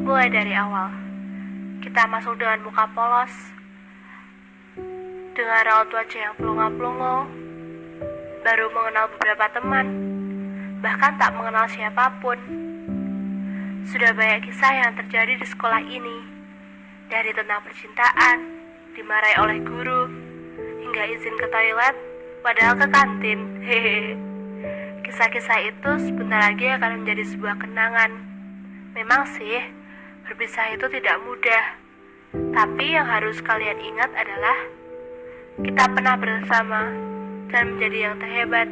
Mulai dari awal, kita masuk dengan muka polos, dengan raut wajah yang pelongo-pelongo, baru mengenal beberapa teman, bahkan tak mengenal siapapun. Sudah banyak kisah yang terjadi di sekolah ini, dari tentang percintaan, dimarahi oleh guru, hingga izin ke toilet, padahal ke kantin. Hehehe. Kisah-kisah itu sebentar lagi akan menjadi sebuah kenangan. Memang sih, berpisah itu tidak mudah. Tapi yang harus kalian ingat adalah kita pernah bersama dan menjadi yang terhebat.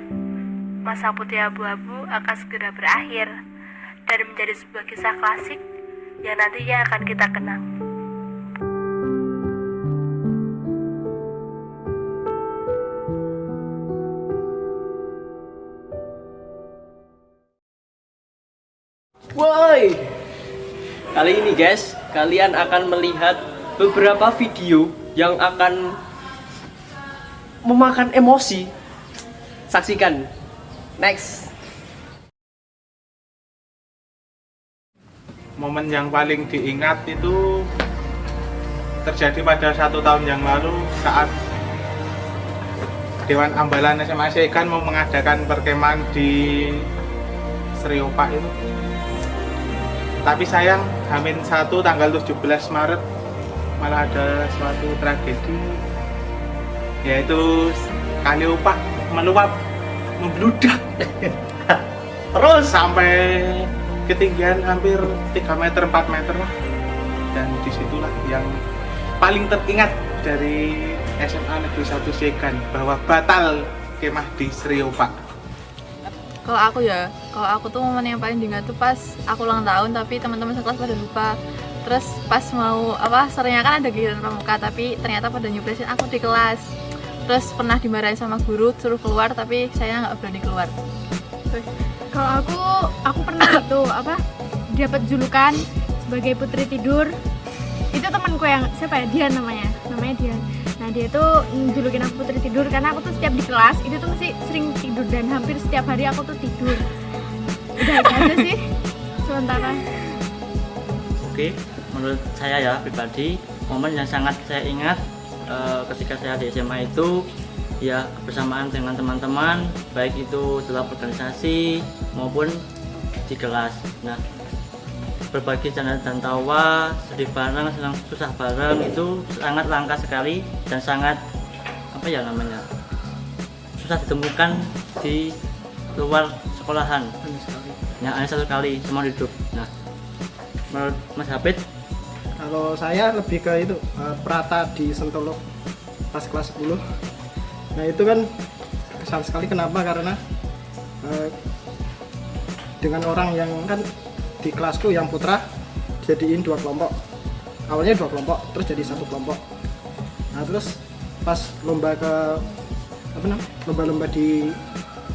Masa putih abu-abu akan segera berakhir dan menjadi sebuah kisah klasik yang nantinya akan kita kenang. Woi, kali ini guys, kalian akan melihat beberapa video yang akan memakan emosi. Saksikan. Next. Momen yang paling diingat itu terjadi pada 1 tahun yang lalu saat Dewan Ambalan SMA Segan mau mengadakan perkemahan di Seriopak itu. Tapi sayang, H-1 tanggal 17 Maret malah ada suatu tragedi, yaitu Kalliopak meluap, membludak terus sampai ketinggian hampir 3 meter 4 meter lah. Dan disitulah yang paling teringat dari SMA Negeri 1 Segan, bahwa batal kemah di Seriopak. Kalau aku tuh momen yang paling diingat tuh pas aku ulang tahun tapi teman-teman sekelas pada lupa. Terus pas mau seringnya kan ada kegiatan pramuka tapi ternyata pada nyupresin aku di kelas. Terus pernah dimarahin sama guru suruh keluar tapi saya nggak berani keluar. Kalau aku pernah itu dapat julukan sebagai putri tidur. Itu temanku yang siapa ya, Dian namanya Dian. Nah dia tuh julukin aku putri tidur karena aku tuh setiap di kelas itu tuh mesti sering tidur dan hampir setiap hari aku tuh tidur. Udah itu aja sih sementara. Oke, menurut saya ya pribadi, momen yang sangat saya ingat ketika saya di SMA itu ya bersamaan dengan teman-teman, baik itu dalam organisasi maupun di kelas. Nah, berbagi canda dan tawa, sedih bareng, senang susah bareng itu sangat langka sekali dan sangat susah ditemukan di luar sekolahan. Yang hanya satu kali seumur hidup. Nah, menurut Mas Hafid? Kalau saya lebih ke itu Prata di Sentolo pas kelas 10. Nah itu kan kesan sekali. Kenapa? Karena dengan orang yang kan di kelasku yang putra jadiin 2 kelompok. Awalnya 2 kelompok, terus jadi 1 kelompok. Nah terus pas lomba-lomba di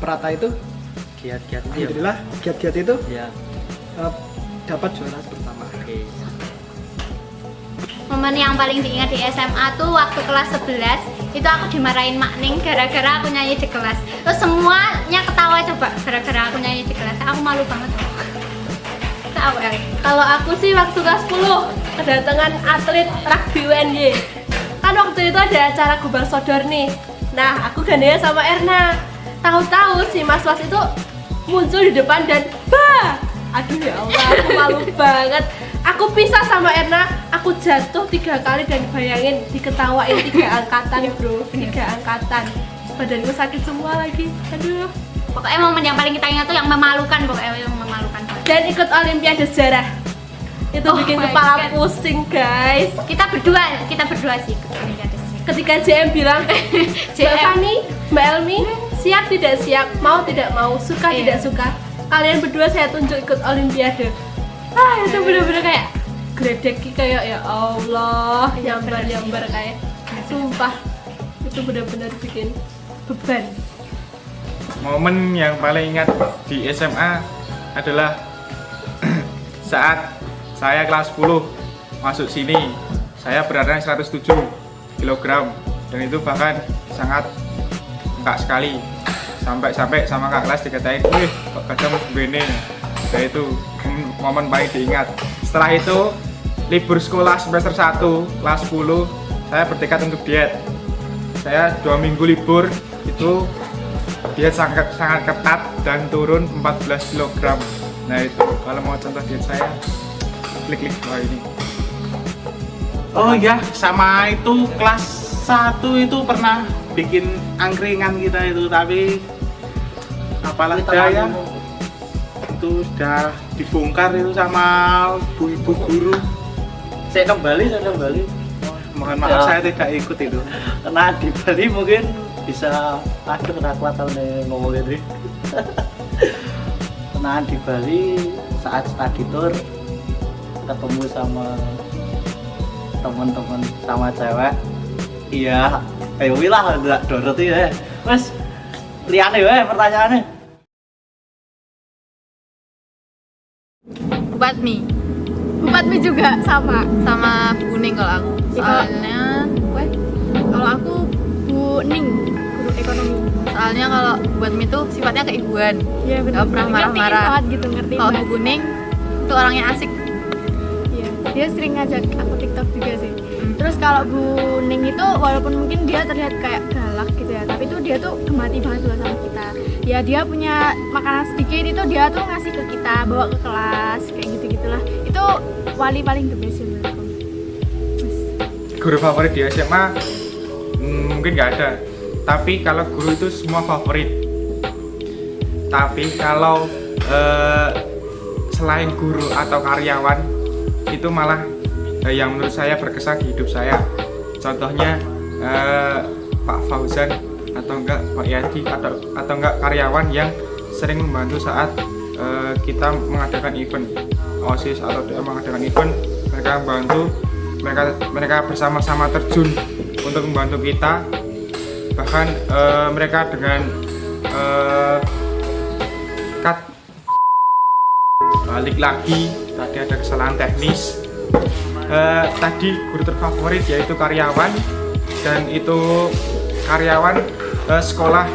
Prata itu, Giat-giat itu. alhamdulillah giat-giat itu Ya. dapat juara pertama. Oke. Momen yang paling diingat di SMA tuh waktu kelas 11 itu aku dimarahin Mak Ning gara-gara aku nyanyi di kelas. Terus semuanya ketawa coba gara-gara aku nyanyi di kelas. Aku malu banget. Kalau aku sih waktu kelas 10 kedatangan atlet rugby UNY. Kan waktu itu ada acara Gubang Sodor nih. Nah, aku gandengan sama Erna. Tahu-tahu si Mas-mas itu muncul di depan dan aduh ya Allah, aku malu banget. Aku pisah sama Erna, aku jatuh 3 kali dan bayangin diketawain 3 angkatan bro, 3 angkatan. Badanku sakit semua lagi, aduh. Pokoknya momen yang paling kita ingat tuh yang memalukan, pokoknya yang memalukan. Dan ikut Olimpiade Sejarah. Itu bikin kepala pusing guys. Kita berdua sih ikut Olimpiade. Ketika JM bilang, Mbak Fani, Mbak Elmi, siap tidak siap, mau tidak mau, suka tidak suka, kalian berdua saya tunjuk ikut Olimpiade. Itu bener-bener kayak gredek kayak ya Allah, nyambar kayak sumpah. Itu bener-bener bikin beban. Momen yang paling ingat di SMA adalah saat saya kelas 10 masuk sini. Saya beratnya 107 kg dan itu bahkan sangat bengkak sekali. Sampai sama kak kelas dikatain, "Wih, kok kadang begini." Nah itu momen paling diingat Setelah itu libur sekolah semester 1 kelas 10 saya bertekad untuk diet. Saya 2 minggu libur itu diet sangat ketat dan turun 14 kg. Nah itu kalau mau contoh diet saya klik bawah ini. Oh ya, sama itu kelas 1 itu pernah bikin angkringan kita itu, tapi apalah daya itu sudah dibongkar itu sama ibu guru. Saya kembali. Mohon maaf saya tidak ikut itu. Karena di Bali mungkin bisa kena kuat ngomong ini. Karena di Bali saat study tour ketemu sama teman-teman sama cewek. Iya, ayo wilah dorot ya. Mas, liane wae pertanyaannya. Bupatmi juga sama Buning kalau aku. Soalnya kalau aku Bu Ning, guru ekonomi. soalnya kalau Bupatmi tuh sifatnya keibuan. Iya benar. Gak pernah marah-marah. Ngerti Kalau banget. Bu Buning itu orangnya asik. Iya, dia sering ngajak aku TikTok juga sih. Terus kalau Bu Ning itu walaupun mungkin dia terlihat kayak galak gitu ya, tapi tuh dia tuh gemati banget loh sama kita. Ya dia punya makanan sedikit itu dia tuh ngasih ke kita, bawa ke kelas kayak gitu-gitulah. Itu wali paling the best sih menurutku. Guru favorit di SMA mungkin nggak ada, tapi kalau guru itu semua favorit. Tapi kalau selain guru atau karyawan itu malah yang menurut saya berkesan di hidup saya. Contohnya Pak Fauzan atau enggak Pak Yadi atau enggak karyawan yang sering membantu saat kita mengadakan event OSIS atau mengadakan event. Mereka membantu, mereka bersama-sama terjun untuk membantu kita. Bahkan mereka dengan balik lagi tadi ada kesalahan teknis. Tadi guru terfavorit yaitu karyawan, dan itu karyawan sekolah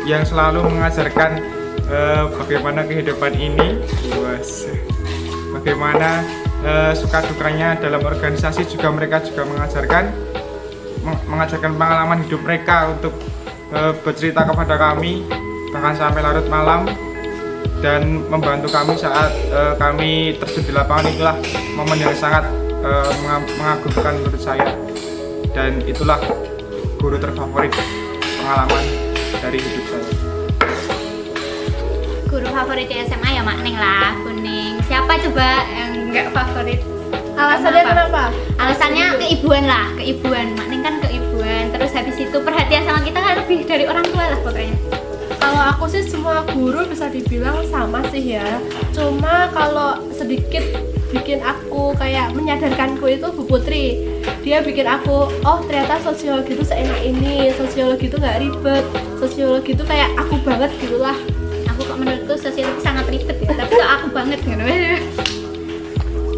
yang selalu mengajarkan bagaimana kehidupan ini, bagaimana suka dukanya dalam organisasi juga. Mereka juga mengajarkan pengalaman hidup mereka untuk bercerita kepada kami bahkan sampai larut malam, dan membantu kami saat kami terjun di lapangan. Itulah momen yang sangat mengagumkan menurut saya, dan itulah guru terfavorit pengalaman dari hidup saya. Guru favorit di SMA ya Mak Ning lah, Kuning. Siapa coba yang nggak favorit? Alasannya kenapa? Alasannya keibuan lah, keibuan. Mak Ning kan keibuan. Terus habis itu perhatian sama kita kan lebih dari orang tua lah pokoknya. Kalau aku sih semua guru bisa dibilang sama sih ya. Cuma kalau sedikit bikin aku kayak menyadarkanku itu Bu Putri. Dia bikin aku, oh ternyata sosiologi itu seenak ini, sosiologi itu nggak ribet, sosiologi itu kayak aku banget gitulah. Aku kok menurutku sosiologi sangat ribet ya, tapi kok aku banget gitu.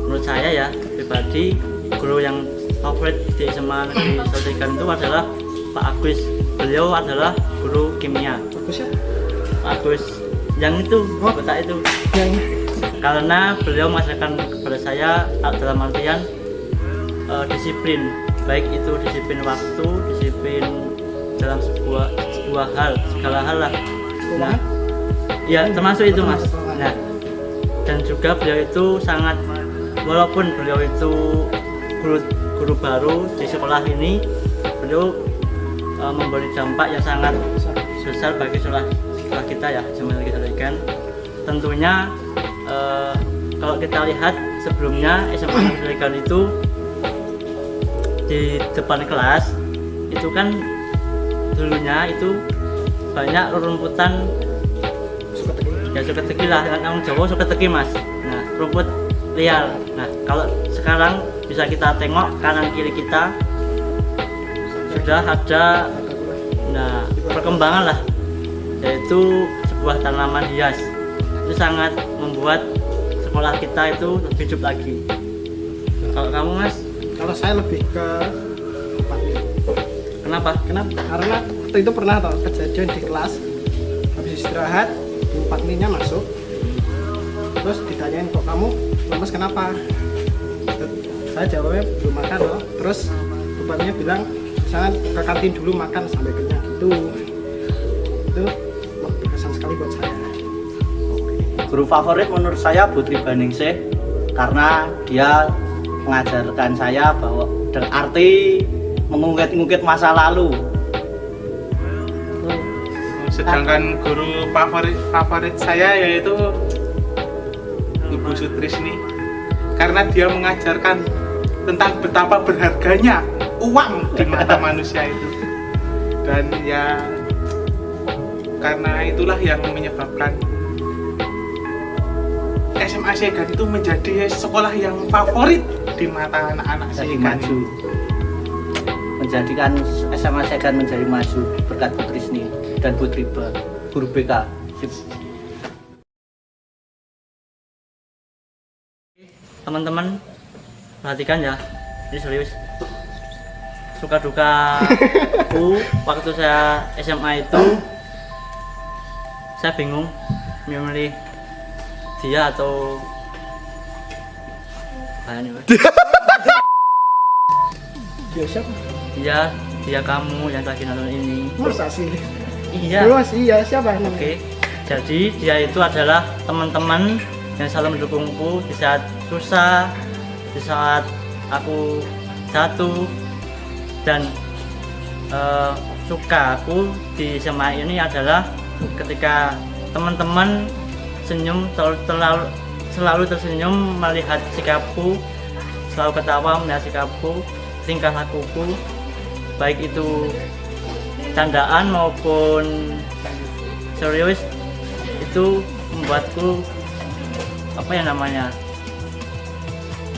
Menurut saya ya pribadi, guru yang favorit di SMA Negeri Saudikan itu adalah Pak Agus. Beliau adalah guru kimia. Bagus ya? Pak Agus yang itu, kotak itu. Karena beliau mengajarkan kepada saya dalam artian disiplin, baik itu disiplin waktu, disiplin dalam sebuah hal, segala hal lah. Nah, ya termasuk itu Mas. Nah, dan juga beliau itu sangat, walaupun beliau itu guru baru di sekolah ini, beliau memberi dampak yang sangat besar bagi sekolah kita ya, SMA Negeri Saudikan. Tentunya kalau kita lihat sebelumnya SMA Negeri Saudikan itu di depan kelas itu kan dulunya itu banyak rerumputan ya, suket-teki lah, orang Jawa suket-teki Mas. Nah, rumput liar. Nah, kalau sekarang bisa kita tengok kanan kiri kita sudah ada perkembangan lah, yaitu sebuah tanaman hias. Itu sangat membuat sekolah kita itu lebih hidup lagi. Kalau kamu Mas? Kalau saya lebih ke Bupatmi. Kenapa? Karena waktu itu pernah tau kejadian di kelas, habis istirahat Bupatminya masuk, terus ditanyain kok kamu lemes kenapa? Saya jawabnya belum makan loh. Terus bapaknya bilang jangan ke kantin dulu makan sampai kenyang gitu. Itu berkesan sekali buat saya. Guru favorit menurut saya Putri Baningsih karena dia mengajarkan saya bahwa dengan arti mengungkit-ungkit masa lalu. Sedangkan guru favorit saya yaitu Ibu Sutrisni karena dia mengajarkan tentang betapa berharganya uang di mata manusia itu. Dan ya karena itulah yang menyebabkan SMA Segan itu menjadi sekolah yang favorit di mata anak-anak Jadi Segan. maju, menjadikan SMA Segan menjadi maju berkat Putri Sni dan Putri Guru BK. Teman-teman perhatikan ya, ini serius. Suka duka aku waktu saya SMA itu saya bingung memilih dia atau Dia siapa? dia kamu yang lagi nonton ini. Masa sih? Iya. Terus iya siapa namanya? Oke. Jadi dia itu adalah teman-teman yang selalu mendukungku di saat susah, di saat aku jatuh, dan suka aku di SMA ini adalah ketika teman-teman senyum, selalu tersenyum melihat sikapku, selalu ketawa melihat sikapku, tingkah lakuku, baik itu candaan maupun serius, itu membuatku apa ya namanya,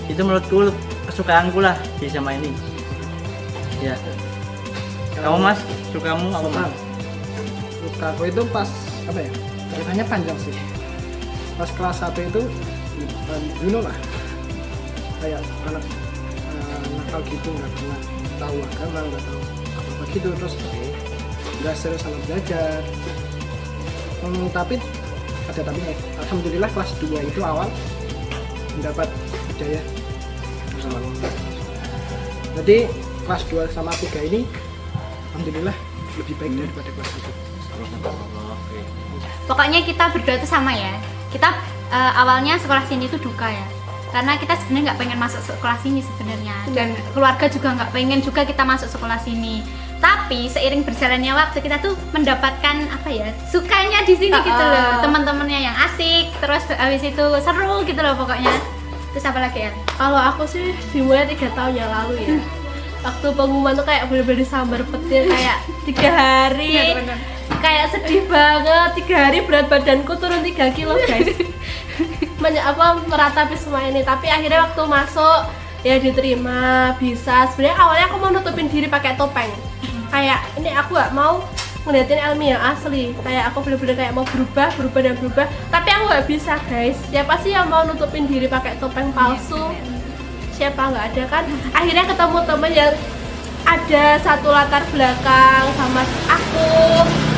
itu menurutku kesukaanku lah di SMA ini. Ya. Kamu Mas, sukamu apa Mas? Suka aku itu pas apa ya? Ceritanya panjang sih. Pas kelas 1 itu you know lah, kayak anak nakal gitu, nggak pernah tahu agama, nggak tahu apa gitu, terus nggak serius sama belajar. Tapi ada tapinya. Alhamdulillah kelas 2 itu awal mendapat hidayah bersama. Jadi kelas 2 sama 3 ini alhamdulillah lebih baik daripada kelas 1. Pokoknya kita berdua tuh sama ya. Kita awalnya sekolah sini tuh duka ya. Karena kita sebenarnya nggak pengen masuk sekolah sini sebenarnya. Dan keluarga juga nggak pengen juga kita masuk sekolah sini. Tapi seiring berjalannya waktu kita tuh mendapatkan apa ya, sukanya di sini gitu loh. Teman-temannya yang asik, terus habis itu seru gitu loh pokoknya. Terus apa lagi ya? Kalau aku sih dimulai 3 tahun yang lalu ya. Waktu pengumuman tuh kayak bener-bener sambar petir, kayak 3 hari. Kayak sedih banget, 3 hari berat badanku turun 3 kilo guys. Meratapi semua ini, tapi akhirnya waktu masuk ya diterima, bisa. Sebenarnya awalnya aku mau nutupin diri pakai topeng. Kayak ini aku gak mau ngeliatin Elmi yang asli. Kayak aku bener-bener kayak mau berubah. Tapi aku gak bisa guys. Siapa sih yang mau nutupin diri pakai topeng palsu? Siapa, nggak ada kan? Akhirnya ketemu temen yang ada satu latar belakang sama aku,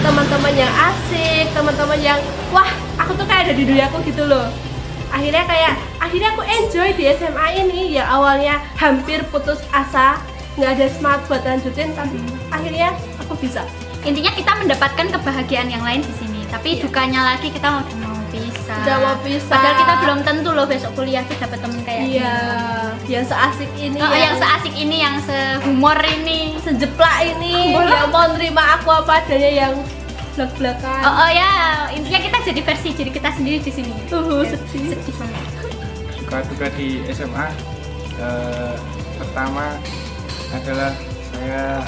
teman-teman yang asik, teman-teman yang wah aku tuh kayak ada di duniaku gitu loh. Akhirnya aku enjoy di SMA ini. Ya awalnya hampir putus asa, nggak ada semangat buat lanjutin, tapi akhirnya aku bisa. Intinya kita mendapatkan kebahagiaan yang lain di sini. Tapi dukanya lagi kita udah mau pisah. Padahal kita belum tentu loh besok kuliah tuh dapat temen kayak Iya, yang seasik ini, yang seasik ini, yang sehumor ini, sejeplak ini, yang mau nerima aku apa adanya, yang belak-belakan. Ya, intinya kita jadi versi diri kita sendiri di sini. Sedih banget. Suka-duka di SMA pertama adalah saya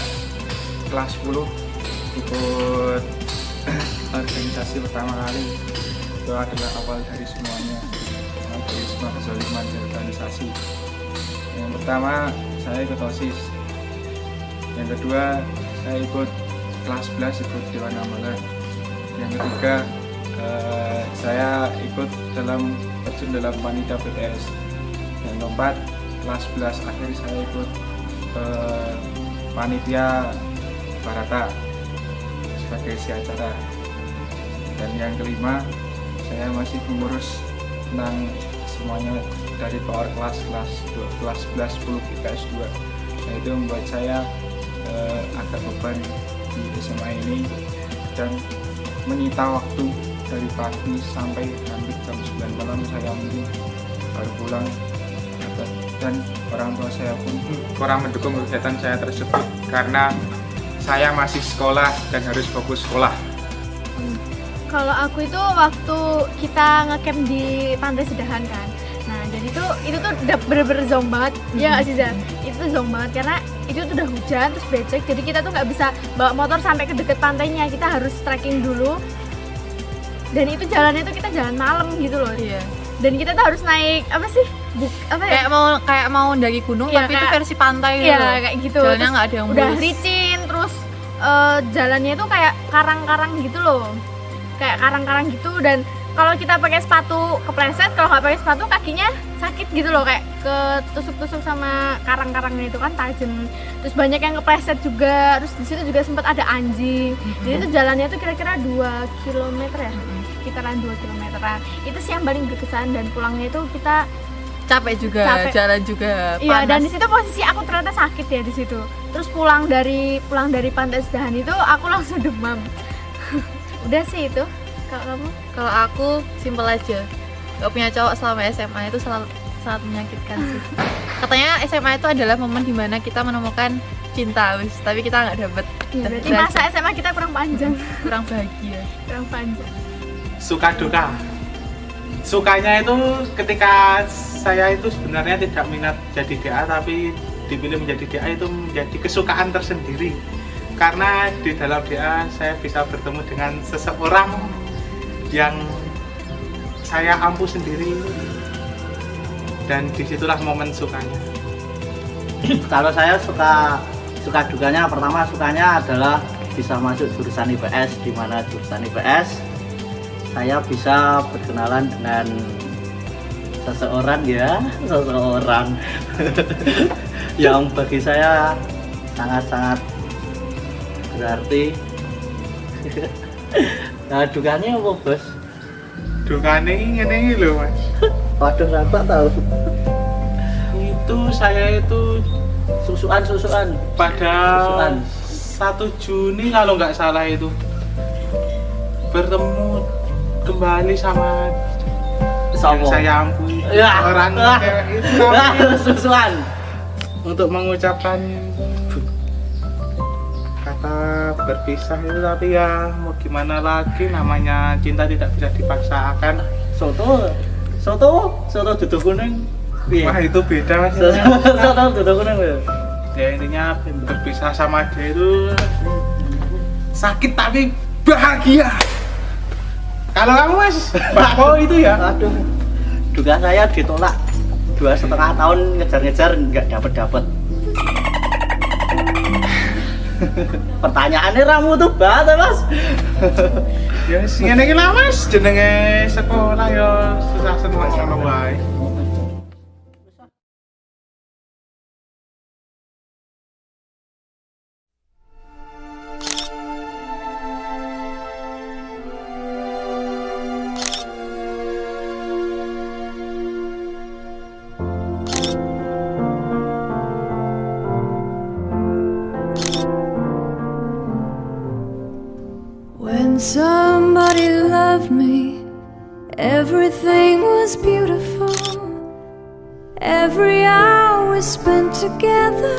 kelas 10 ikut organisasi pertama kali. Itu adalah awal dari semuanya, dari semua kezaliman di organisasi. Yang pertama saya ikut OSIS, yang kedua saya ikut kelas 11 ikut Dewan Amalan, yang ketiga saya ikut terjun dalam panitia BPS, yang keempat kelas 11 akhir saya ikut panitia Barata sebagai isi acara, dan yang kelima saya masih mengurus tentang semuanya dari power kelas 11 10 IPS 2. Nah, itu membuat saya agak beban di SMA ini dan menyita waktu dari pagi sampai hampir jam 9 malam saya mungkin baru pulang, dan orang tua saya pun kurang mendukung kegiatan saya tersebut karena saya masih sekolah dan harus fokus sekolah. Kalau aku itu waktu kita ngecamp di Pantai Sedahan kan. Nah, jadi itu tuh udah bener-bener zong banget. Ya nggak sih, Zah? Itu tuh zong banget karena itu tuh udah hujan terus becek. Jadi kita tuh nggak bisa bawa motor sampai ke deket pantainya. Kita harus trekking dulu. Dan itu jalannya tuh kita jalan malam gitu loh. Iya. Dan kita tuh harus naik apa sih? Kayak mau mendaki gunung Iya, tapi itu kayak- versi pantai gitu. Iya, kayak gitu. Jalannya Terus nggak ada yang udah mulus. licin, terus jalannya tuh kayak karang-karang gitu loh. Kayak karang-karang gitu, dan kalau kita pakai sepatu kepleset, kalau nggak pakai sepatu kakinya sakit gitu loh, kayak ketusuk-tusuk sama karang-karangnya itu kan tajam. Terus banyak yang kepleset juga, terus di situ juga sempat ada anjing. Jadi itu jalannya tuh kira-kira 2 km ya, sekitaran 2 kilometeran. Itu sih yang paling berkesan, dan pulangnya itu kita Capek juga, Capek. jalan juga, iya, panas. dan di situ posisi aku ternyata sakit ya di situ. Terus pulang dari Pantai Sedahan itu aku langsung demam. Udah sih itu. Kalau kamu? Kalau aku simpel aja, gak punya cowok selama SMA itu sangat menyakitkan sih. Katanya SMA itu adalah momen dimana kita menemukan cinta, wis, tapi kita nggak dapet. Ya, berarti masa SMA kita kurang panjang. kurang bahagia. Kurang panjang. Suka duka. Sukanya itu ketika saya itu sebenarnya tidak minat jadi DA, tapi dipilih menjadi DA itu menjadi kesukaan tersendiri. Karena di dalam DA saya bisa bertemu dengan seseorang yang saya ampuh sendiri, dan disitulah momen sukanya. Kalau saya suka dukanya, pertama sukanya adalah bisa masuk jurusan IPS, di mana jurusan IPS saya bisa berkenalan dengan seseorang yang bagi saya sangat-sangat berarti. Nah, dukanya apa, Bos? Dukanya ini loh, Mas. Waduh, aku tahu. Itu saya itu Susuan pada Susuan. 1 Juni kalau nggak salah itu bertemu kembali sama yang Sopo? saya ampuni, Ya. orang cewek itu, tapi Susuan. untuk mengucapkan kata berpisah itu, tapi ya mau gimana lagi, namanya cinta tidak bisa dipaksakan. Soto duduk kuning. Piye? Wah, itu beda, Mas. Soto duduk kuning lho. Ya intinya berpisah sama dia itu sakit tapi bahagia. Kalau kamu, Mas, Bakpo itu ya? Aduh, duga saya ditolak 2,5 tahun ngejar-ngejar nggak dapet. Pertanyaannya ramu tuh banget, Mas. Ya ngene iki lah, Mas, jenenge sekolah ya susah seneng ngono wae. When somebody loved me, everything was beautiful. Every hour spent together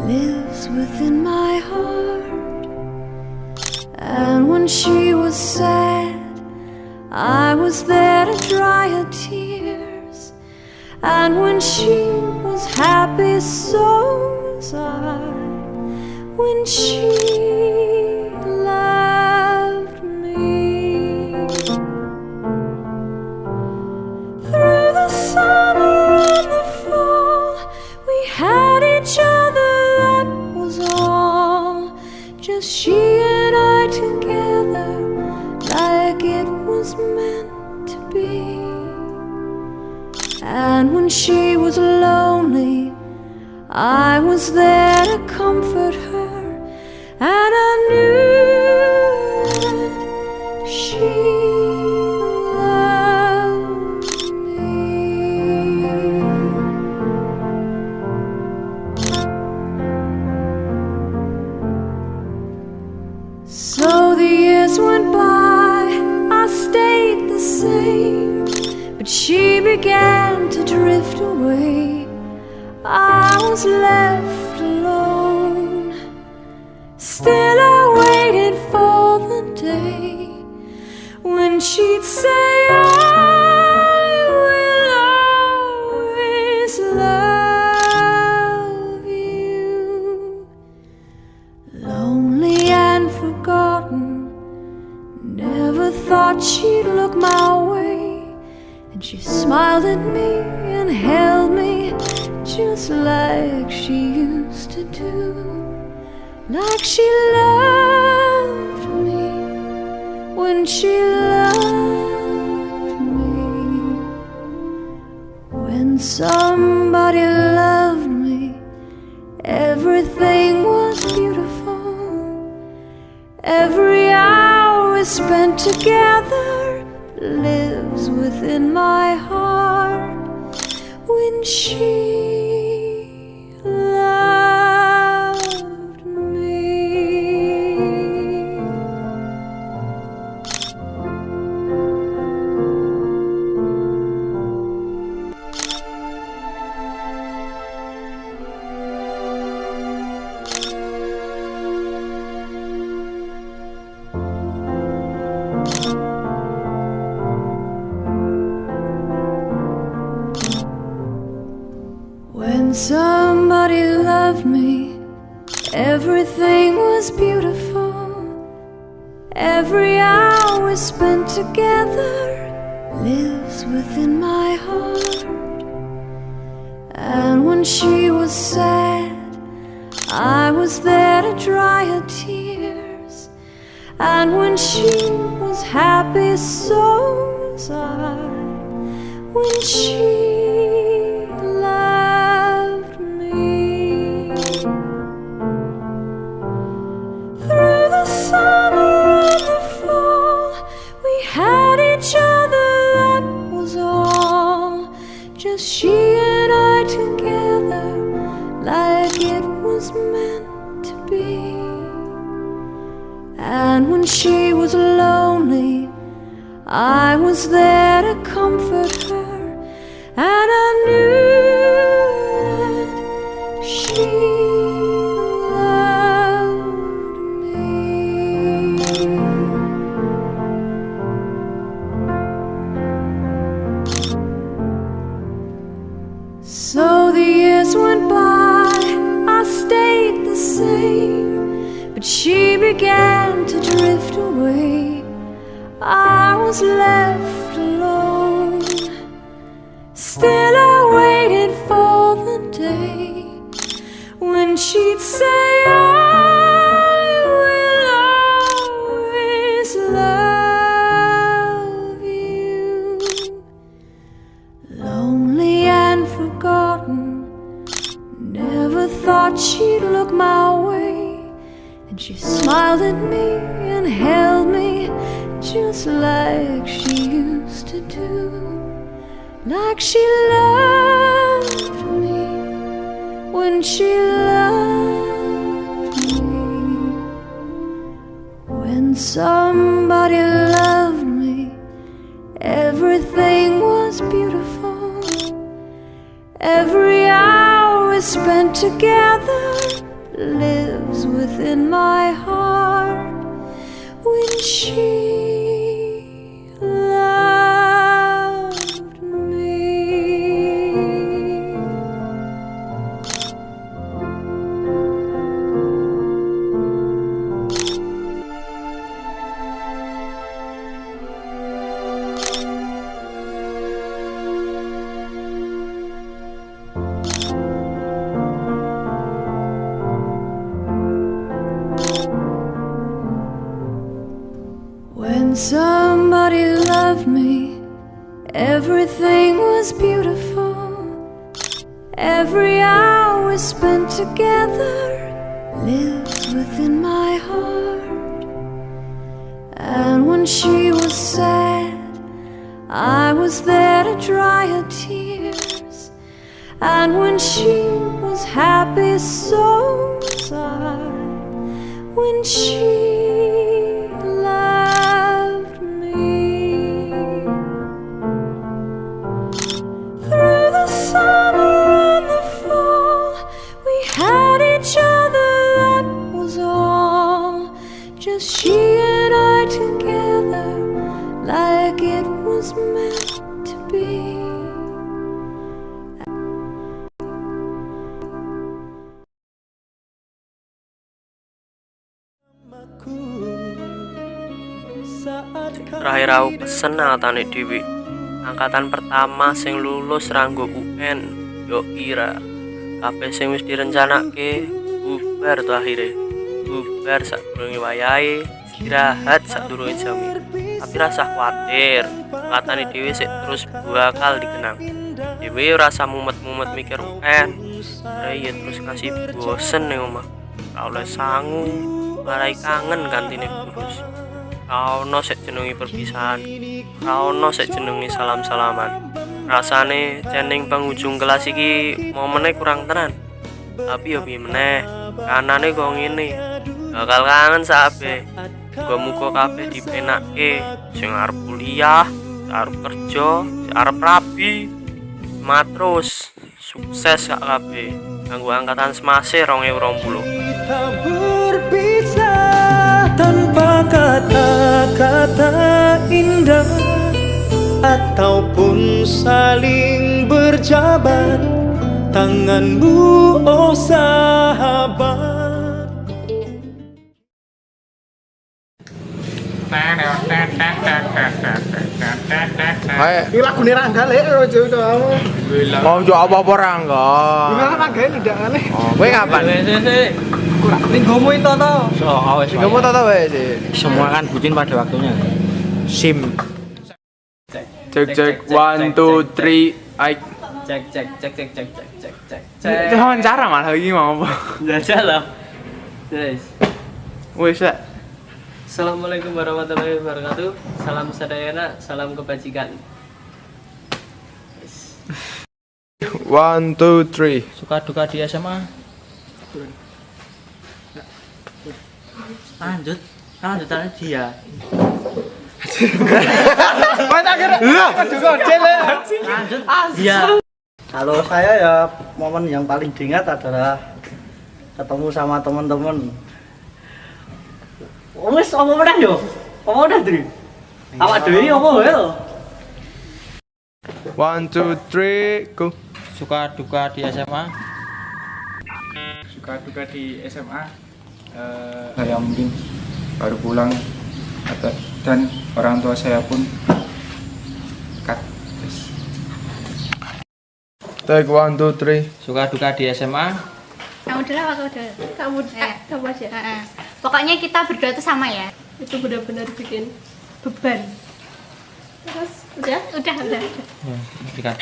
lives within my heart. And when she was sad, I was there to dry her tears. And when she was happy, so was I. When she loved me, through the summer and the fall, we had each other, that was all. Just she and I together, like it was meant to be. And when she was lonely, I was there to comfort her, and I knew that she loved me. So the years went by, I stayed the same, but she began to drift away. I was left alone. Still I waited for the day when she'd say, I will always love you. Lonely and forgotten, never thought she'd look my way. And she smiled at me and held me just like she used to do. Like she loved me when she loved me. When somebody loved me, everything was beautiful. Every hour we spent together lives within my heart. When she loved me. When somebody loved me, everything was beautiful. Every hour we spent together lives within my heart. And when she was sad, I was there to dry her tears. And when she was happy, so was I. When she loved me. Through the summer and the fall, we had each other, that was all. Just she and I together, like it was meant to be. And when she was lonely, I was there to comfort her. And I knew that she loved me. So the years went by, I stayed the same, but she began to drift away. I was left alone. Still I waited for the day when she'd say, I will always love you. Lonely and forgotten, never thought she'd look my way. And she smiled at me and held me just like she used to do. Like she loved me when she loved me. When somebody loved me, everything was beautiful. Every hour we spent together lives within my heart. When she loved me. When somebody loved me, everything was beautiful. Every hour we spent together lives within my heart. And when she was sad, I was there to dry her tears. And when she was happy, so was I. When she just she and I together, like it was meant to be. Terakhir aku pesen angkatane dhewe. Angkatan pertama sing lulus ranggo UN yo Ira. Kabeh sing wis direncanake bubar to akhire. Bubar sadurunge wayahe, istirahat sadurunge jam. Tapi rasa khawatir, angkatane dhewe sik terus bakal dikenang. Dhewe rasa mumet-mumet mikir UN. Ya terus kasih bosen ning omah. Ora oleh sangu, marai kangen kantine kurus. Ono sik jenenge perpisahan, ono sik jenenge salam-salaman. Rasane cening penghujung kelas iki momene kurang tenan. Tapi yo piye meneh, kanane kok ngene. Bakal kangen sabe. Muga-muga kabeh dipenakke, sing arep kuliah, arep kerja, arep rabi. Matrus, sukses sak kabeh. Kanggo angkatan semase 2020. Kita berpisah tanpa kata-kata indah ataupun saling berjabat tanganmu, oh sahabat. Ini lagu nih Rangga lek ojo to. Mau jawab apa Rangga? Gimana Rangga tidak aneh. Oh, kowe kapan? Ning gomu itu to. Kamu tahu wes sih. Semua kan bucin pada waktunya. Sim. Cek 1 2 3 ai. Cek. Itu wawancara malah iki mau apa? Jajal lah. Guys. Wes lah. Assalamualaikum warahmatullahi wabarakatuh. Salam sadayana, salam kebajikan. 1 2 3. Suka duka di SMA. Lanjut dia. Lanjut dia. Kalau saya ya momen yang paling diingat adalah ketemu sama teman-teman. Wes omong udah yo. Omong udah Dri. Awak dhewe omong yo. 1 2 3 go. Suka duka di SMA. Suka duka di SMA, saya mungkin baru pulang dan orang tua saya pun cut. Take 1 2 3. Suka duka di SMA. Kamu dulu apa kamu kamu aja. Pokoknya kita berdua tuh sama ya. Itu benar-benar bikin beban. Terus udah. Dikat.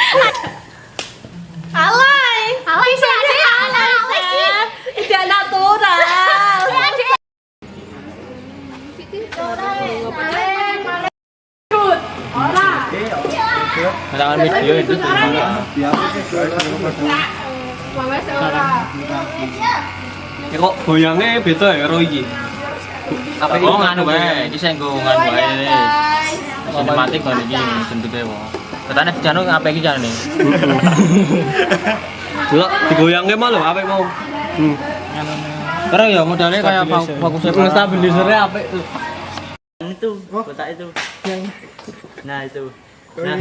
Alay sih tidak natural. Jangan video itu Ya kok goyangnya beda ya karo iki. apa iki nganu wae, iki sing nggo nganu wae. Sinematik kok iki bentuke wae. Katane jane apa iki jane? Delok digoyangke mah lho apik mau. Sekarang ya modelnya kayak fokusnya stabilisernya apik tuh. Itu, kotak itu. Nah, itu. Nah.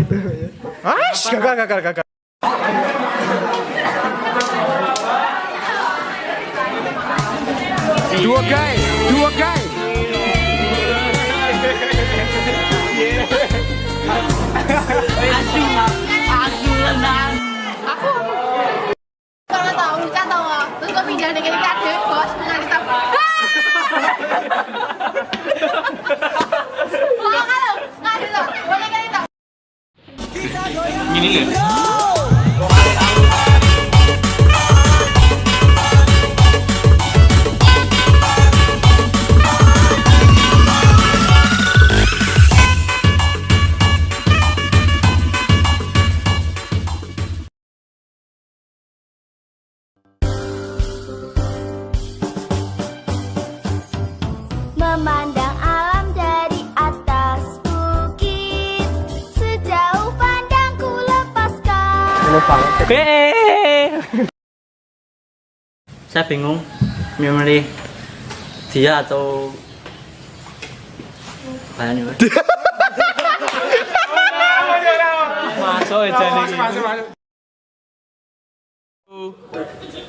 Gagal. Dua guys. Aku kalau tahu Luca tahu nggak? Terus gue pindah dengan kade bos mengenai tahu. Wah kalau nggak ada tahu, boleh kali tahu. Gini loh. Memandang alam dari atas bukit, sejauh pandangku lepaskan. Saya bingung memilih dia atau Bayani Mas. Masuk aja nih.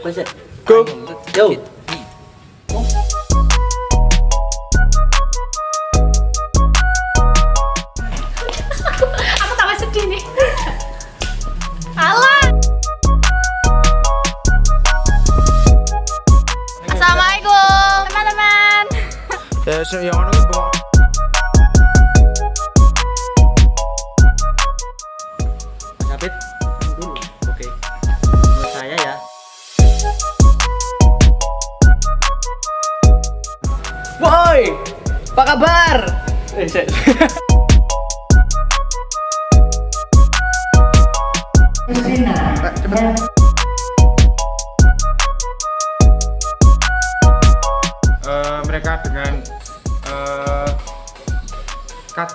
Wes ya. Go. Yo. Aku tambah sedih nih. Alah. Assalamualaikum teman-teman. Yang ono ki bawa. Mas Hafid dulu. Oke. Menurut saya ya. Woi, apa kabar? Mereka dengan cut